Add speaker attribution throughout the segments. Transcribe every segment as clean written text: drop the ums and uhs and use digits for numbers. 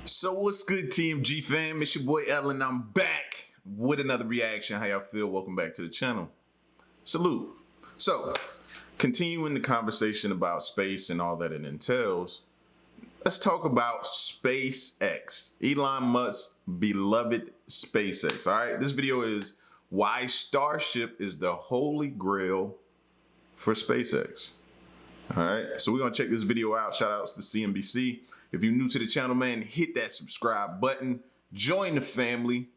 Speaker 1: So what's good, TMG fam? It's your boy Ellen. I'm back with another reaction. How y'all feel? Welcome back to the channel. Salute. So, continuing the conversation about space and all that it entails, let's talk about SpaceX. Elon Musk's beloved SpaceX. All right, this video is why Starship is the holy grail for SpaceX. All right, so we're gonna check this video out. Shout outs to CNBC. If you're new to the channel, man, hit that subscribe button, join the family,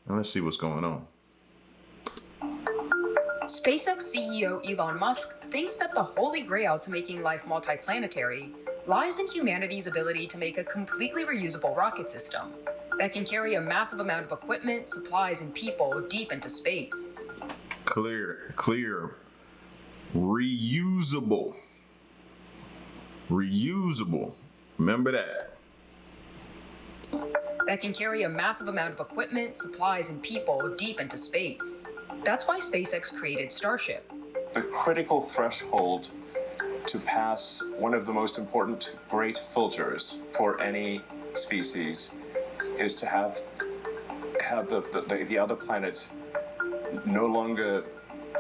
Speaker 1: and let's see what's going on.
Speaker 2: SpaceX CEO Elon Musk thinks that the holy grail to making life multiplanetary lies in humanity's ability to make a completely reusable rocket system that can carry a massive amount of equipment, supplies, and people deep into space.
Speaker 1: Clear. Reusable. Remember that.
Speaker 2: That can carry a massive amount of equipment, supplies, and people deep into space. That's why SpaceX created Starship.
Speaker 3: The critical threshold to pass one of the most important great filters for any species is to have the other planet no longer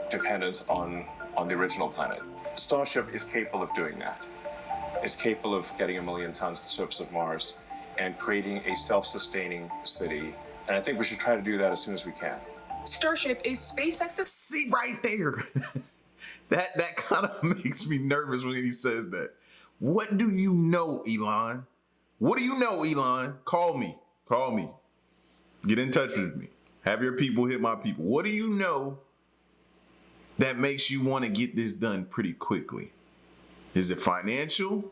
Speaker 3: dependent on the original planet. Starship is capable of doing that. It's capable of getting 1 million tons to the surface of Mars and creating a self-sustaining city. And I think we should try to do that as soon as we can.
Speaker 2: Starship is SpaceX's...
Speaker 1: See right there. that kind of makes me nervous when he says that. What do you know, Elon? What do you know, Elon? Call me. Get in touch with me. Have your people hit my people. What do you know that makes you want to get this done pretty quickly? Is it financial?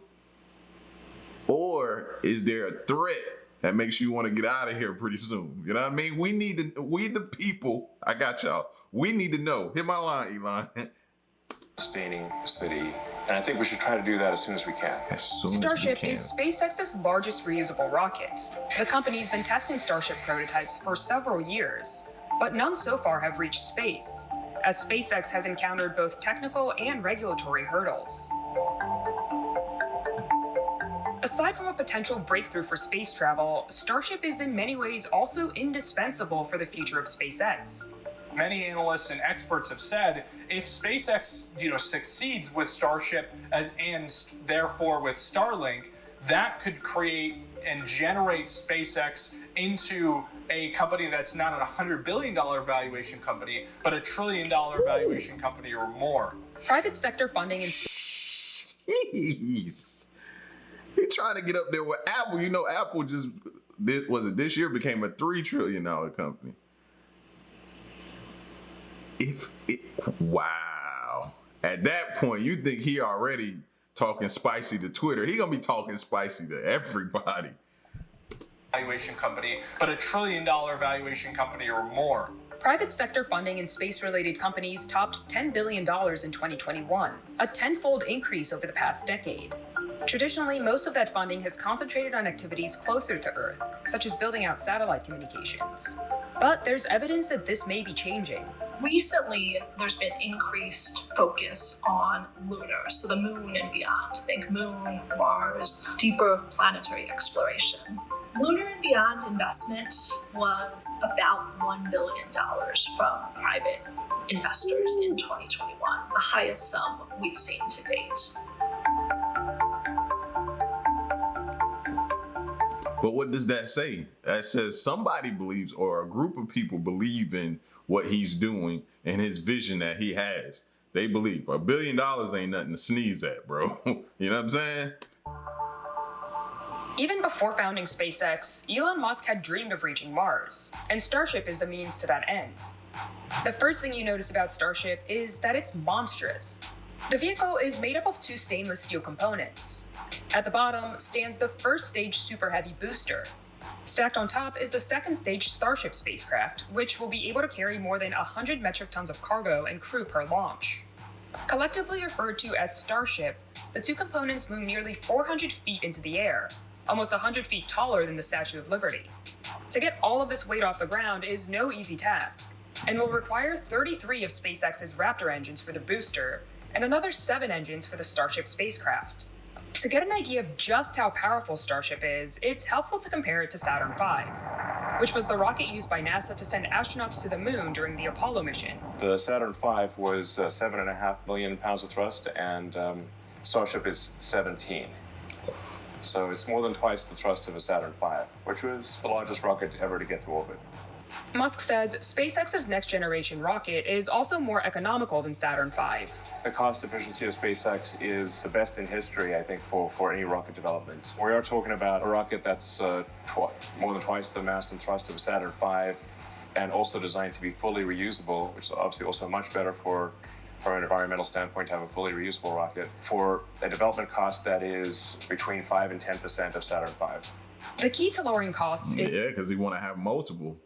Speaker 1: Or is there a threat that makes you want to get out of here pretty soon? You know what I mean? We the people, I got y'all. We need to know. Hit my line, Elon.
Speaker 3: Sustaining city. And I think we should try to do that as soon as we can.
Speaker 2: Starship is SpaceX's largest reusable rocket. The company's been testing Starship prototypes for several years, but none so far have reached space, as SpaceX has encountered both technical and regulatory hurdles. Aside from a potential breakthrough for space travel, Starship is in many ways also indispensable for the future of SpaceX.
Speaker 4: Many analysts and experts have said if SpaceX, succeeds with Starship and therefore with Starlink, that could create and generate SpaceX into a company that's not a $100 billion valuation company, but $1 trillion valuation company or more.
Speaker 2: Private sector funding and...
Speaker 1: Jeez. He's trying to get up there with Apple. You know, Apple this year became a $3 trillion company. Wow. At that point, you think he already talking spicy to Twitter. He gonna be talking spicy to everybody.
Speaker 4: Valuation company, but $1 trillion valuation company or more.
Speaker 2: Private sector funding in space-related companies topped $10 billion in 2021, a tenfold increase over the past decade. Traditionally, most of that funding has concentrated on activities closer to Earth, such as building out satellite communications. But there's evidence that this may be changing.
Speaker 5: Recently, there's been increased focus on lunar, so the moon and beyond. Think moon, Mars, deeper planetary exploration. Lunar and beyond investment was about $1 billion from private investors in 2021, the highest sum we've seen to date.
Speaker 1: But what does that say? That says somebody believes, or a group of people believe in what he's doing and his vision that he has. They believe. $1 billion ain't nothing to sneeze at, bro. You know what I'm saying?
Speaker 2: Even before founding SpaceX, Elon Musk had dreamed of reaching Mars, and Starship is the means to that end. The first thing you notice about Starship is that it's monstrous. The vehicle is made up of 2 stainless steel components. At the bottom stands the first stage Super Heavy booster. Stacked on top is the second stage Starship spacecraft, which will be able to carry more than 100 metric tons of cargo and crew per launch. Collectively referred to as Starship, the 2 components loom nearly 400 feet into the air, almost 100 feet taller than the Statue of Liberty. To get all of this weight off the ground is no easy task, and will require 33 of SpaceX's Raptor engines for the booster, and another 7 engines for the Starship spacecraft. To get an idea of just how powerful Starship is, it's helpful to compare it to Saturn V, which was the rocket used by NASA to send astronauts to the moon during the Apollo mission.
Speaker 3: The Saturn V was 7.5 million pounds of thrust, and Starship is 17. So it's more than twice the thrust of a Saturn V, which was the largest rocket ever to get to orbit.
Speaker 2: Musk says SpaceX's next-generation rocket is also more economical than Saturn V.
Speaker 3: The cost efficiency of SpaceX is the best in history, I think, for any rocket development. We are talking about a rocket that's more than twice the mass and thrust of a Saturn V, and also designed to be fully reusable, which is obviously also much better from an environmental standpoint to have a fully reusable rocket, for a development cost that is between 5 and 10% of Saturn V.
Speaker 2: The key to lowering costs is...
Speaker 1: Yeah, because he want to have multiple.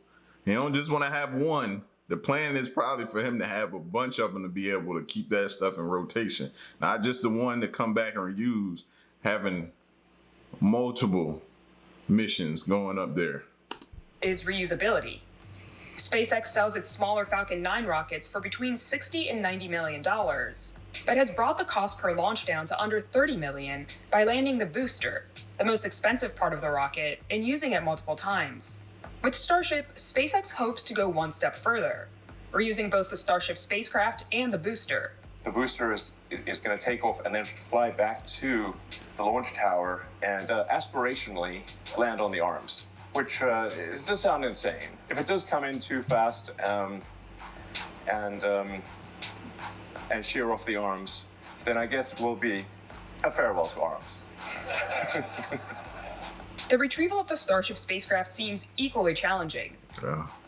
Speaker 1: He don't just want to have one. The plan is probably for him to have a bunch of them to be able to keep that stuff in rotation. Not just the one to come back and reuse, having multiple missions going up there.
Speaker 2: Is reusability. SpaceX sells its smaller Falcon 9 rockets for between $60 and $90 million, but has brought the cost per launch down to under $30 million by landing the booster, the most expensive part of the rocket, and using it multiple times. With Starship, SpaceX hopes to go one step further, reusing both the Starship spacecraft and the booster.
Speaker 3: The booster is going to take off and then fly back to the launch tower and aspirationally land on the arms, which does sound insane. If it does come in too fast and shear off the arms, then I guess it will be a farewell to arms.
Speaker 2: The retrieval of the Starship spacecraft seems equally challenging.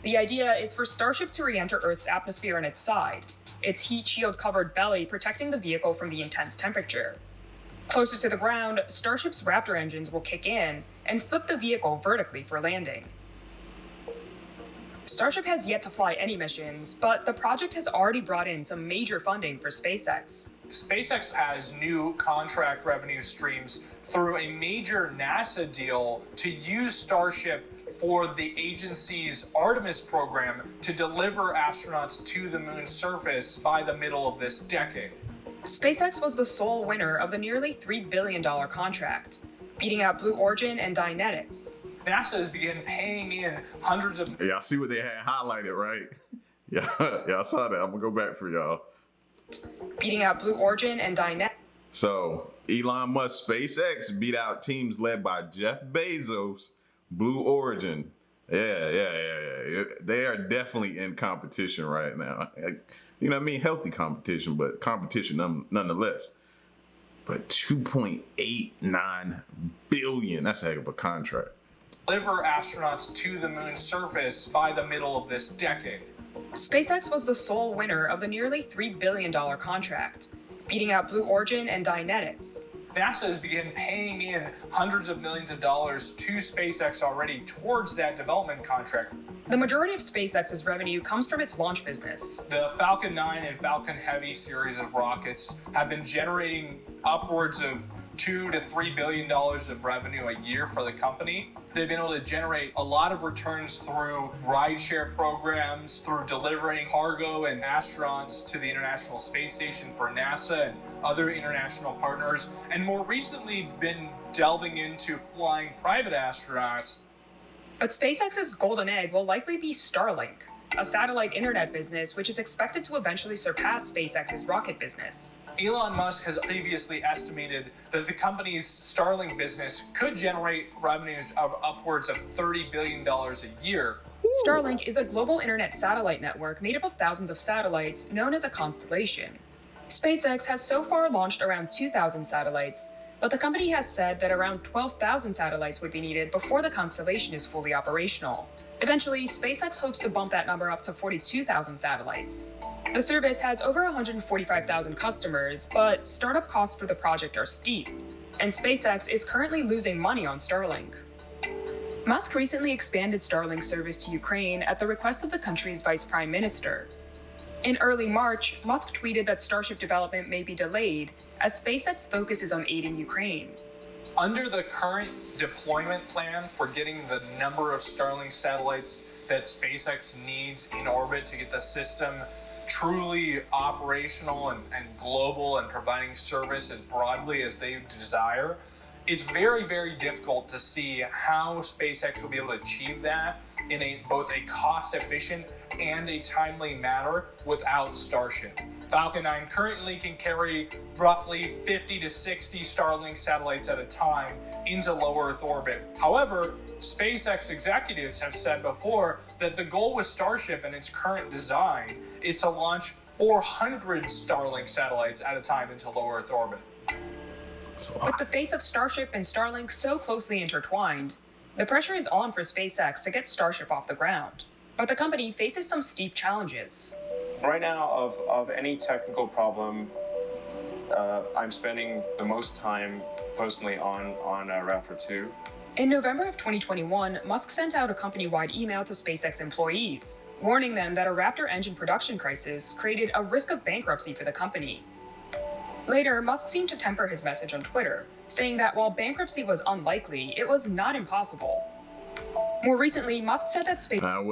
Speaker 2: The idea is for Starship to re-enter Earth's atmosphere on its side, its heat shield-covered belly protecting the vehicle from the intense temperature. Closer to the ground, Starship's Raptor engines will kick in and flip the vehicle vertically for landing. Starship has yet to fly any missions, but the project has already brought in some major funding for SpaceX.
Speaker 4: SpaceX has new contract revenue streams through a major NASA deal to use Starship for the agency's Artemis program to deliver astronauts to the moon's surface by the middle of this decade.
Speaker 2: SpaceX was the sole winner of the nearly $3 billion contract, beating out Blue Origin and Dynetics.
Speaker 4: NASA has begun paying in hundreds of...
Speaker 1: Y'all see what they had highlighted, right? Yeah, y'all saw that. I'm gonna go back for y'all.
Speaker 2: Beating out Blue Origin and Dynetics.
Speaker 1: So Elon Musk SpaceX beat out teams led by Jeff Bezos, Blue Origin. Yeah. They are definitely in competition right now. You know what I mean? Healthy competition, but competition nonetheless. But 2.89 billion, that's a heck of a contract.
Speaker 4: Deliver astronauts to the moon's surface by the middle of this decade.
Speaker 2: SpaceX was the sole winner of the nearly $3 billion contract, beating out Blue Origin and Dynetics.
Speaker 4: NASA has begun paying in hundreds of millions of dollars to SpaceX already towards that development contract.
Speaker 2: The majority of SpaceX's revenue comes from its launch business.
Speaker 4: The Falcon 9 and Falcon Heavy series of rockets have been generating upwards of $2 to $3 billion of revenue a year for the company. They've been able to generate a lot of returns through rideshare programs, through delivering cargo and astronauts to the International Space Station for NASA and other international partners, and more recently been delving into flying private astronauts.
Speaker 2: But SpaceX's golden egg will likely be Starlink, a satellite internet business which is expected to eventually surpass SpaceX's rocket business.
Speaker 4: Elon Musk has previously estimated that the company's Starlink business could generate revenues of upwards of $30 billion a year.
Speaker 2: Starlink is a global internet satellite network made up of thousands of satellites known as a constellation. SpaceX has so far launched around 2,000 satellites, but the company has said that around 12,000 satellites would be needed before the constellation is fully operational. Eventually, SpaceX hopes to bump that number up to 42,000 satellites. The service has over 145,000 customers, but startup costs for the project are steep, and SpaceX is currently losing money on Starlink. Musk recently expanded Starlink's service to Ukraine at the request of the country's vice prime minister. In early March, Musk tweeted that Starship development may be delayed as SpaceX focuses on aiding Ukraine.
Speaker 4: Under the current deployment plan for getting the number of Starlink satellites that SpaceX needs in orbit to get the system truly operational and global and providing service as broadly as they desire, it's very, very difficult to see how SpaceX will be able to achieve that in both a cost-efficient and a timely manner without Starship. Falcon 9 currently can carry roughly 50 to 60 Starlink satellites at a time into low Earth orbit. However, SpaceX executives have said before that the goal with Starship and its current design is to launch 400 Starlink satellites at a time into low Earth orbit.
Speaker 2: With the fates of Starship and Starlink so closely intertwined, the pressure is on for SpaceX to get Starship off the ground. But the company faces some steep challenges.
Speaker 3: Right now, of any technical problem, I'm spending the most time personally on Raptor 2.
Speaker 2: In November of 2021, Musk sent out a company-wide email to SpaceX employees, warning them that a Raptor engine production crisis created a risk of bankruptcy for the company. Later, Musk seemed to temper his message on Twitter, saying that while bankruptcy was unlikely, it was not impossible. More recently, Musk said that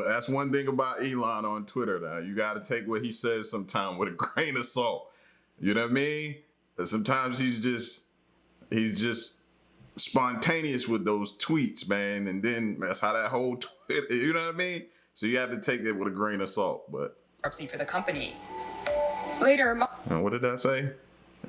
Speaker 1: that's one thing about Elon on Twitter. Now, you got to take what he says sometimes with a grain of salt. You know what I mean? Sometimes he's just spontaneous with those tweets, man, and then that's how that whole Twitter, you know what I mean? So you have to take it with a grain of salt. But
Speaker 2: bankruptcy for the company. Later,
Speaker 1: what did I say?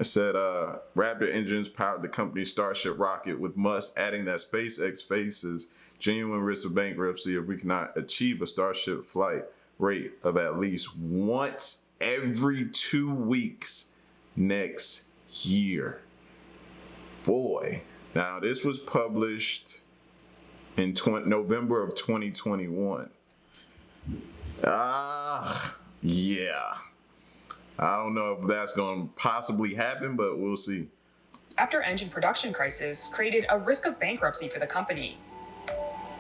Speaker 1: It said Raptor engines powered the company's Starship rocket, with Musk adding that SpaceX faces genuine risk of bankruptcy if we cannot achieve a Starship flight rate of at least once every 2 weeks next year. Boy. Now, this was published in November of 2021. Yeah. I don't know if that's going to possibly happen, but we'll see.
Speaker 2: Raptor engine production crisis created a risk of bankruptcy for the company.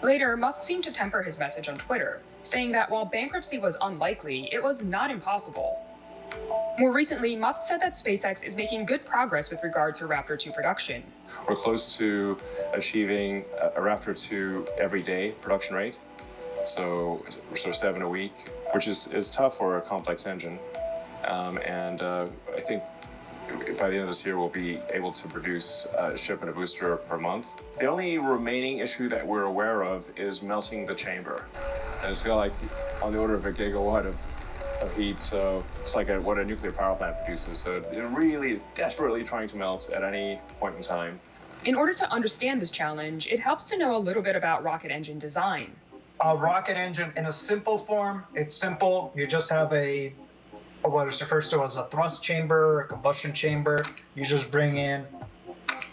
Speaker 2: Later, Musk seemed to temper his message on Twitter, saying that while bankruptcy was unlikely, it was not impossible. More recently, Musk said that SpaceX is making good progress with regard to Raptor 2 production.
Speaker 3: We're close to achieving a Raptor 2 everyday production rate, so 7 a week, which is tough for a complex engine. I think by the end of this year, we'll be able to produce a ship and a booster per month. The only remaining issue that we're aware of is melting the chamber. And it's got like on the order of a gigawatt of heat, so it's like what a nuclear power plant produces. So it really is desperately trying to melt at any point in time.
Speaker 2: In order to understand this challenge, it helps to know a little bit about rocket engine design.
Speaker 6: A rocket engine in a simple form, it's simple. You just have what is referred to as a thrust chamber, a combustion chamber. You just bring in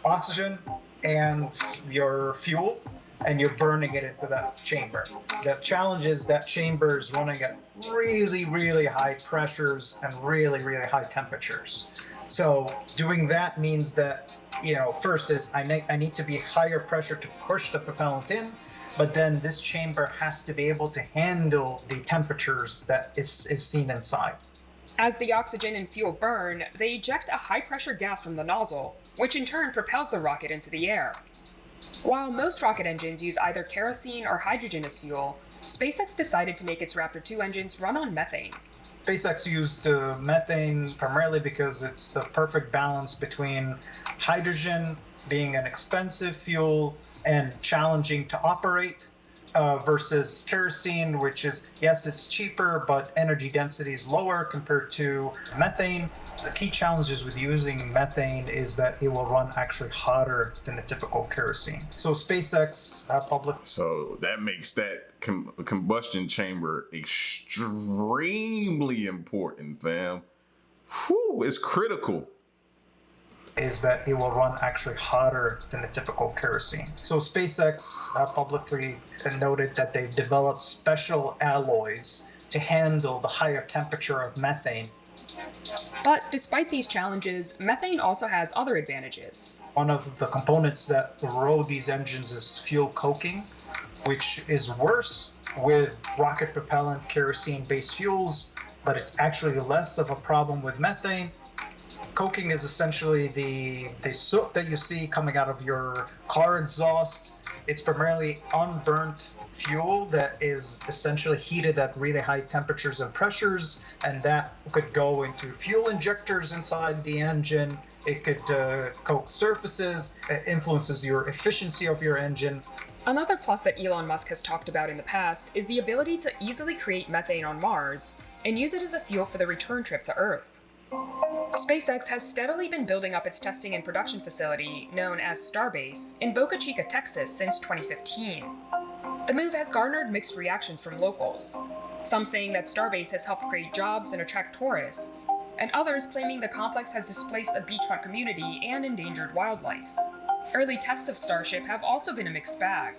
Speaker 6: oxygen and your fuel, and you're burning it into that chamber. The challenge is that chamber is running at really, really high pressures and really, really high temperatures. So doing that means that, first is I need to be higher pressure to push the propellant in, but then this chamber has to be able to handle the temperatures that is seen inside.
Speaker 2: As the oxygen and fuel burn, they eject a high-pressure gas from the nozzle, which in turn propels the rocket into the air. While most rocket engines use either kerosene or hydrogen as fuel, SpaceX decided to make its Raptor 2 engines run on methane.
Speaker 6: SpaceX used methane primarily because it's the perfect balance between hydrogen being an expensive fuel and challenging to operate, versus kerosene, which is, yes, it's cheaper, but energy density is lower compared to methane. The key challenges with using methane is that it will run actually hotter than a typical kerosene. So SpaceX
Speaker 1: So that makes that combustion chamber extremely important, fam. Whew, it's critical.
Speaker 6: Is that it will run actually hotter than a typical kerosene. So SpaceX publicly noted that they've developed special alloys to handle the higher temperature of methane.
Speaker 2: But despite these challenges, methane also has other advantages.
Speaker 6: One of the components that erode these engines is fuel coking, which is worse with rocket propellant kerosene-based fuels, but it's actually less of a problem with methane. Coking is essentially the soot that you see coming out of your car exhaust. it's primarily unburnt fuel that is essentially heated at really high temperatures and pressures, and that could go into fuel injectors inside the engine. It could coat surfaces. It influences your efficiency of your engine.
Speaker 2: Another plus that Elon Musk has talked about in the past is the ability to easily create methane on Mars and use it as a fuel for the return trip to Earth. SpaceX has steadily been building up its testing and production facility, known as Starbase, in Boca Chica, Texas since 2015. The move has garnered mixed reactions from locals, some saying that Starbase has helped create jobs and attract tourists, and others claiming the complex has displaced a beachfront community and endangered wildlife. Early tests of Starship have also been a mixed bag.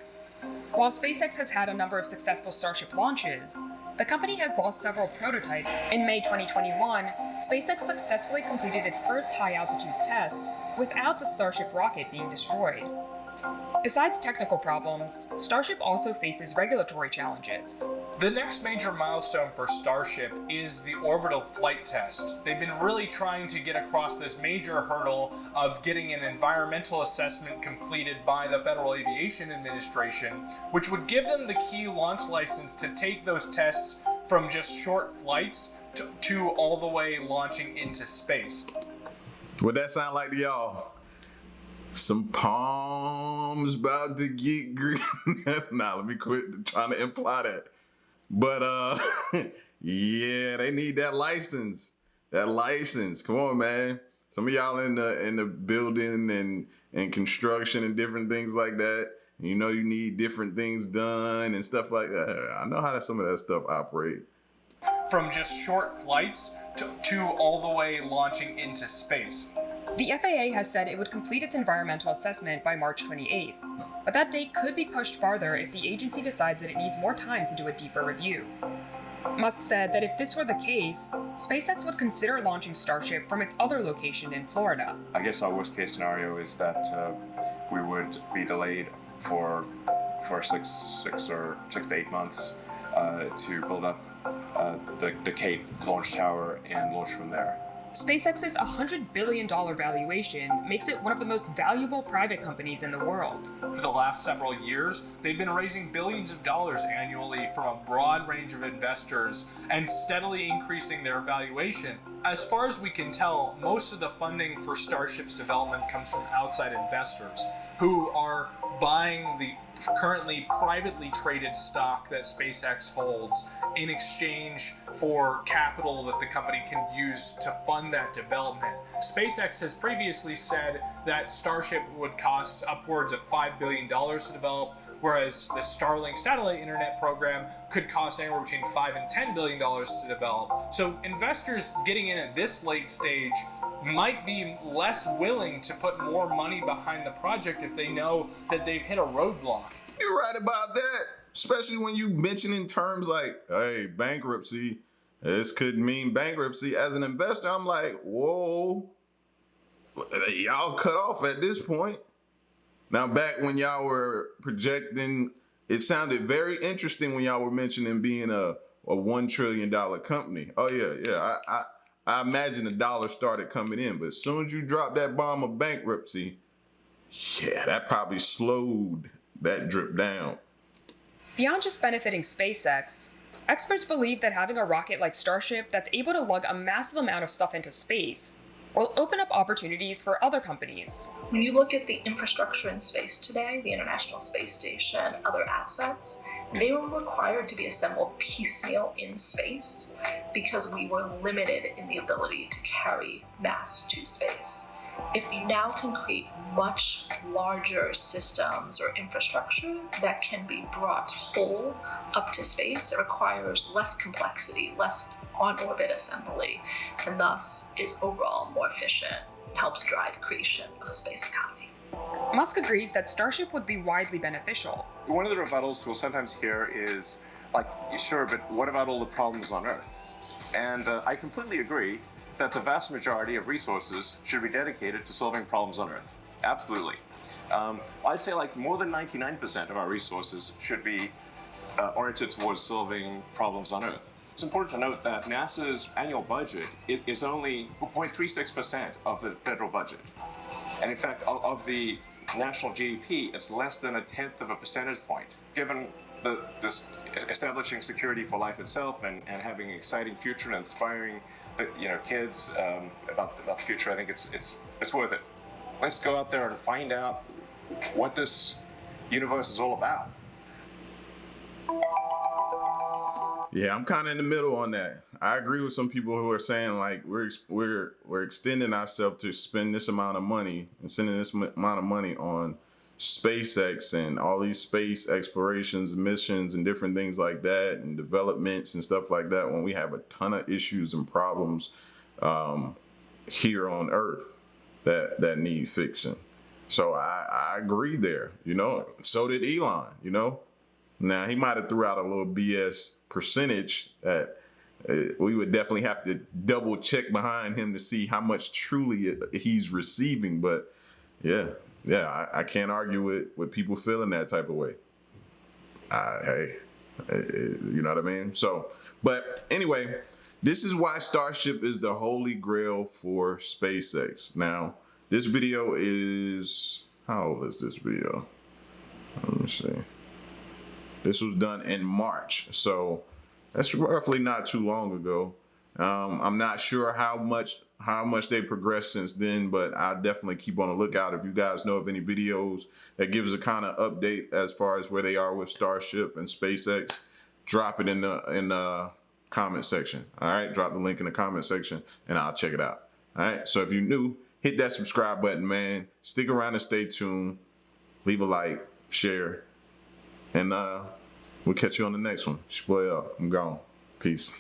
Speaker 2: While SpaceX has had a number of successful Starship launches, the company has lost several prototypes. In May 2021, SpaceX successfully completed its first high-altitude test without the Starship rocket being destroyed. Besides technical problems, Starship also faces regulatory challenges.
Speaker 4: The next major milestone for Starship is the orbital flight test. They've been really trying to get across this major hurdle of getting an environmental assessment completed by the Federal Aviation Administration, which would give them the key launch license to take those tests from just short flights to all the way launching into space.
Speaker 1: What that sound like to y'all? Some palms about to get green. Nah, let me quit trying to imply that. But yeah, they need that license. That license. Come on, man. Some of y'all in the building and construction and different things like that. You know you need different things done and stuff like that. I know how some of that stuff operate.
Speaker 4: From just short flights to all the way launching into space.
Speaker 2: The FAA has said it would complete its environmental assessment by March 28th, but that date could be pushed farther if the agency decides that it needs more time to do a deeper review. Musk said that if this were the case, SpaceX would consider launching Starship from its other location in Florida.
Speaker 3: I guess our worst case scenario is that we would be delayed for 6 to 8 months to build up the Cape launch tower and launch from there.
Speaker 2: SpaceX's $100 billion valuation makes it one of the most valuable private companies in the world.
Speaker 4: For the last several years, they've been raising billions of dollars annually from a broad range of investors and steadily increasing their valuation. As far as we can tell, most of the funding for Starship's development comes from outside investors who are buying the currently privately traded stock that SpaceX holds in exchange for capital that the company can use to fund that development. SpaceX has previously said that Starship would cost upwards of $5 billion to develop, whereas the Starlink satellite internet program could cost anywhere between $5 and $10 billion to develop. So investors getting in at this late stage might be less willing to put more money behind the project if they know that they've hit a roadblock.
Speaker 1: You're right about that. Especially when you mention in terms like, hey, bankruptcy. This could mean bankruptcy. As an investor, I'm like, whoa, y'all cut off at this point. Now, back when y'all were projecting, it sounded very interesting when y'all were mentioning being a $1 trillion company. Oh, yeah. I imagine the dollar started coming in, but as soon as you drop that bomb of bankruptcy, yeah, that probably slowed that drip down.
Speaker 2: Beyond just benefiting SpaceX, experts believe that having a rocket like Starship that's able to lug a massive amount of stuff into space will open up opportunities for other companies.
Speaker 5: When you look at the infrastructure in space today, the International Space Station, other assets, they were required to be assembled piecemeal in space because we were limited in the ability to carry mass to space. If you now can create much larger systems or infrastructure that can be brought whole up to space, it requires less complexity, less on-orbit assembly, and thus is overall more efficient and helps drive creation of a space economy.
Speaker 2: Musk agrees that Starship would be widely beneficial.
Speaker 3: One of the rebuttals we'll sometimes hear is, like, sure, but what about all the problems on Earth? And I completely agree that the vast majority of resources should be dedicated to solving problems on Earth. Absolutely. I'd say like more than 99% of our resources should be oriented towards solving problems on Earth. It's important to note that NASA's annual budget is only 0.36% of the federal budget. And in fact, of the national GDP, it's less than 1/10 of a percentage point. Given this establishing security for life itself and having an exciting future and inspiring kids about the future, I think it's worth it. Let's go out there and find out what this universe is all about.
Speaker 1: Yeah, I'm kind of in the middle on that. I agree with some people who are saying like we're extending ourselves to spend this amount of money and sending this amount of money on SpaceX and all these space explorations, missions, and different things like that, and developments and stuff like that, when we have a ton of issues and problems here on Earth that need fixing. So I agree there. So did Elon. Now he might have threw out a little BS percentage that we would definitely have to double check behind him to see how much truly he's receiving. But yeah, I can't argue with people feeling that type of way. Hey, you know what I mean? So, but anyway, this is why Starship is the holy grail for SpaceX. Now, this video is, how old is this video? Let me see. This was done in March, so that's roughly not too long ago. I'm not sure how much they progressed since then, but I'll definitely keep on the lookout. If you guys know of any videos that gives a kind of update as far as where they are with Starship and SpaceX, drop it in the comment section. All right, drop the link in the comment section, and I'll check it out. All right, so if you're new, hit that subscribe button, man. Stick around and stay tuned. Leave a like, share. And we'll catch you on the next one. It's your boy L. I'm gone. Peace.